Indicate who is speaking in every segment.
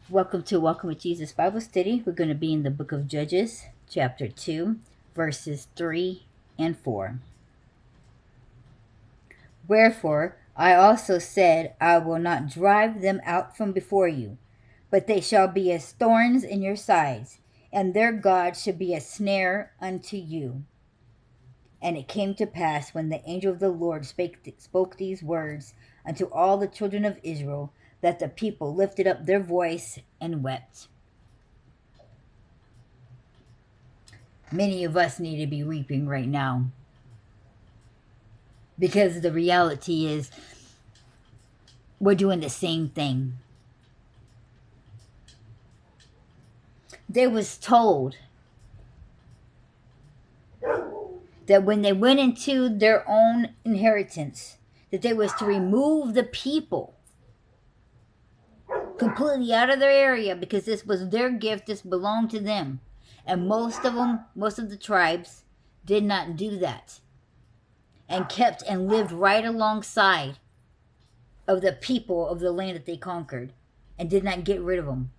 Speaker 1: Welcome with Jesus Bible Study. We're going to be in the book of Judges, chapter 2, verses 3 and 4. Wherefore I also said, I will not drive them out from before you, but they shall be as thorns in your sides, and their God shall be a snare unto you. And it came to pass, when the angel of the Lord spoke these words unto all the children of Israel, that the people lifted up their voice and wept. Many of us need to be weeping right now, because the reality is we're doing the same thing. They was told that when they went into their own inheritance, that they was to remove the people completely out of their area, because this was their gift, this belonged to them. And most of the tribes did not do that, and kept and lived right alongside of the people of the land that they conquered, and did not get rid of them.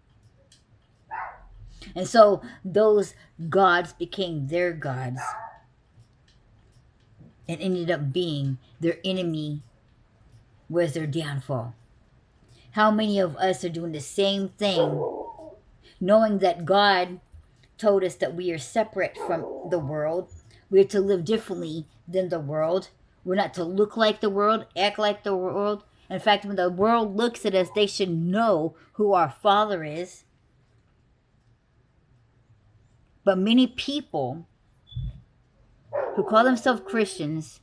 Speaker 1: And so those gods became their gods, and ended up being their enemy, was their downfall. How many of us are doing the same thing, knowing that God told us that we are separate from the world? We are to live differently than the world. We're not to look like the world, act like the world. In fact, when the world looks at us, they should know who our Father is. But many people who call themselves Christians,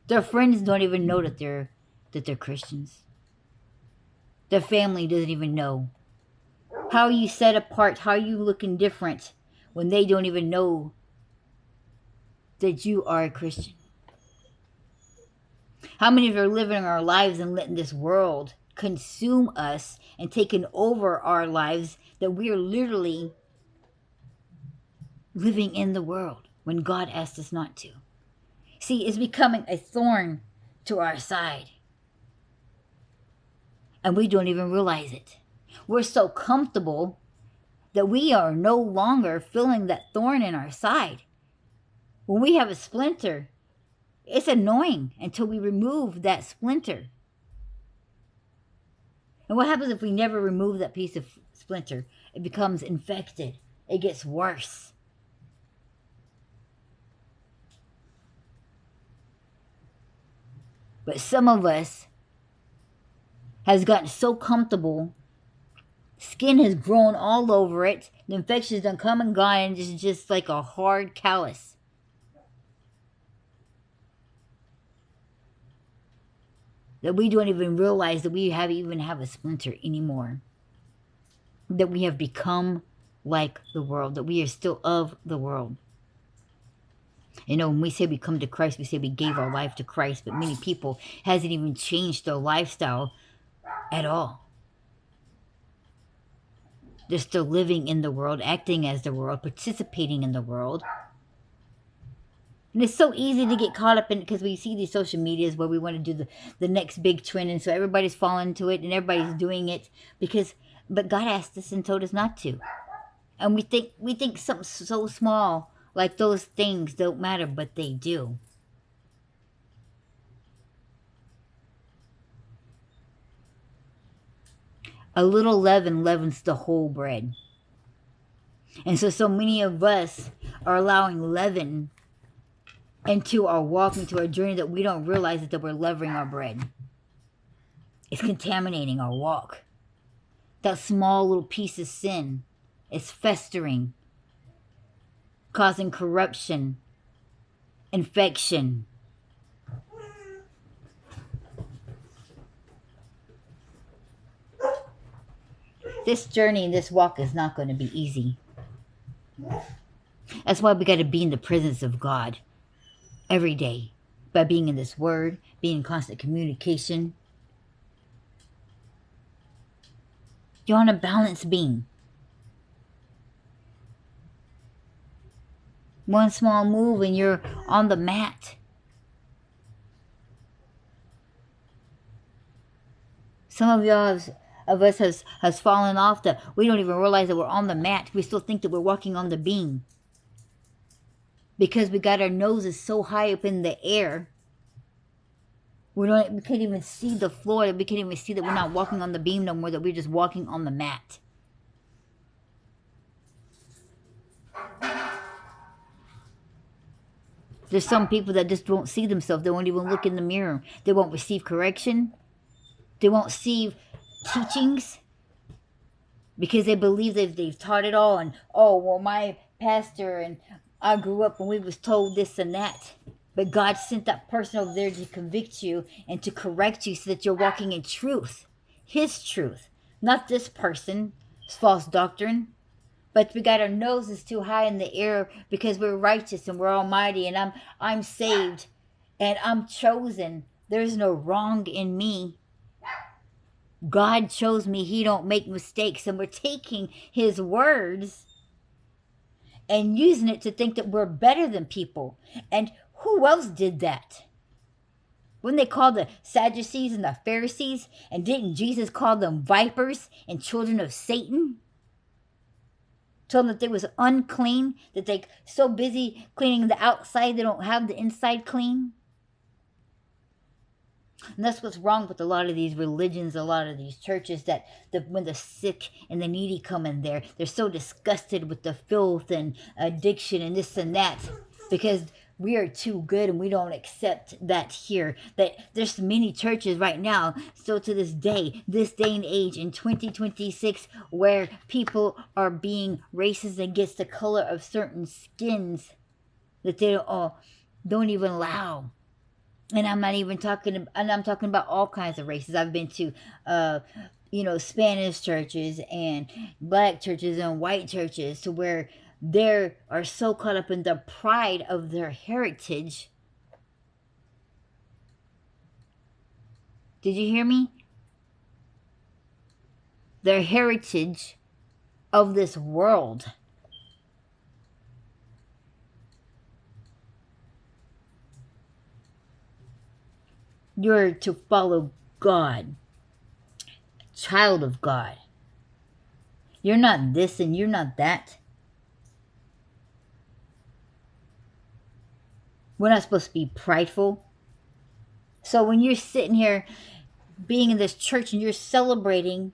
Speaker 1: their friends don't even know that they're Christians. Their family doesn't even know. How are you set apart? How are you looking different when they don't even know that you are a Christian? How many of us are living our lives and letting this world consume us and taking over our lives, that we are literally living in the world when God asked us not to? See, it's becoming a thorn to our side, and we don't even realize it. We're so comfortable that we are no longer feeling that thorn in our side. When we have a splinter, it's annoying until we remove that splinter. And what happens if we never remove that piece of splinter? It becomes infected. It gets worse. But some of us has gotten so comfortable, skin has grown all over it, the infections done come and gone, and it's just like a hard callus. That we don't even realize that we even have a splinter anymore. That we have become like the world, that we are still of the world. You know, when we say we come to Christ, we say we gave our life to Christ, but many people hasn't even changed their lifestyle at all. They're still living in the world, acting as the world, participating in the world. And it's so easy to get caught up in it, because we see these social medias where we want to do the next big trend, and so everybody's falling into it and everybody's doing it, but God asked us and told us not to. And we think something so small, like those things don't matter, but they do. A little leaven leavens the whole bread. And so many of us are allowing leaven into our walk, into our journey, that we don't realize that we're leavening our bread. It's contaminating our walk. That small little piece of sin is festering, causing corruption, infection. This journey and this walk is not going to be easy. That's why we got to be in the presence of God every day, by being in this word, being in constant communication. You're on a balance beam. One small move and you're on the mat. Some of y'all of us has fallen off that we don't even realize that we're on the mat. We still think that we're walking on the beam. Because we got our noses so high up in the air. We can't even see the floor. We can't even see that we're not walking on the beam no more, that we're just walking on the mat. There's some people that just won't see themselves. They won't even look in the mirror. They won't receive correction. They won't receive teachings because they believe that they've taught it all. And, oh, well, my pastor and I grew up and we was told this and that. But God sent that person over there to convict you and to correct you so that you're walking in truth. His truth. Not this person's false doctrine. But we got our noses too high in the air because we're righteous and we're almighty and I'm saved and I'm chosen. There's no wrong in me. God chose me. He don't make mistakes. And we're taking his words and using it to think that we're better than people. And who else did that? When they called the Sadducees and the Pharisees, and didn't Jesus call them vipers and children of Satan? Told them that they was unclean, that they so busy cleaning the outside they don't have the inside clean. And that's what's wrong with a lot of these religions, a lot of these churches, that when the sick and the needy come in there, they're so disgusted with the filth and addiction and this and that because we are too good and we don't accept that here. That there's many churches right now, still to this day and age in 2026, where people are being racist against the color of certain skins that they don't even allow. And I'm not even talking, and I'm talking about all kinds of races. I've been to, Spanish churches and black churches and white churches to where they are so caught up in the pride of their heritage. Did you hear me? Their heritage of this world. You're to follow God. Child of God. You're not this and you're not that. We're not supposed to be prideful. So when you're sitting here being in this church and you're celebrating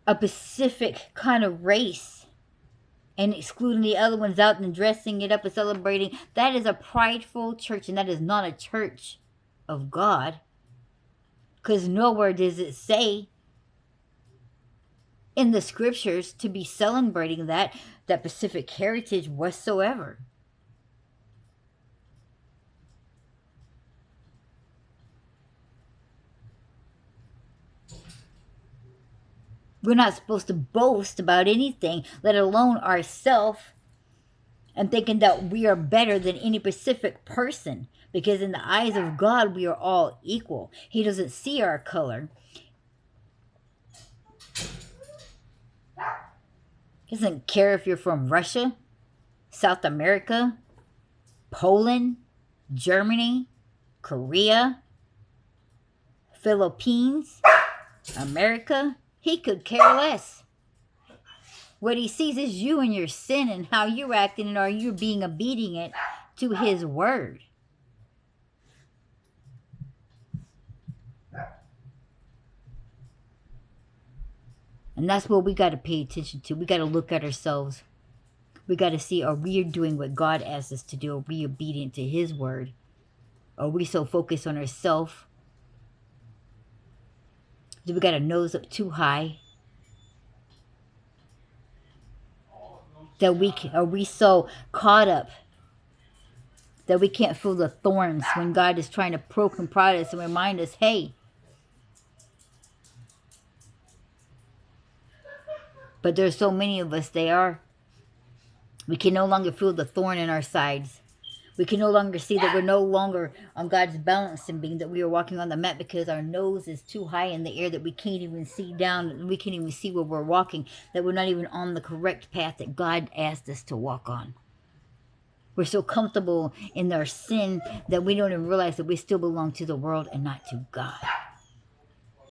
Speaker 1: a specific kind of race and excluding the other ones out and dressing it up and celebrating, that is a prideful church, and that is not a church of God. Because nowhere does it say in the scriptures to be celebrating that Pacific heritage whatsoever. We're not supposed to boast about anything, let alone ourselves, and thinking that we are better than any specific person. Because in the eyes of God, we are all equal. He doesn't see our color. He doesn't care if you're from Russia, South America, Poland, Germany, Korea, Philippines, America. He could care less. What he sees is you and your sin and how you're acting, and are you being obedient to his word. And that's what we got to pay attention to. We got to look at ourselves. We got to see, are we doing what God asks us to do? Are we obedient to his word? Are we so focused on ourselves? Do we got a nose up too high? Are we so caught up that we can't feel the thorns when God is trying to poke and prod us and remind us, hey. But there's so many of us, we can no longer feel the thorn in our sides. We can no longer see that we're no longer on God's balancing beam, that we are walking on the mat because our nose is too high in the air, that we can't even see down, we can't even see where we're walking, that we're not even on the correct path that God asked us to walk on. We're so comfortable in our sin that we don't even realize that we still belong to the world and not to God.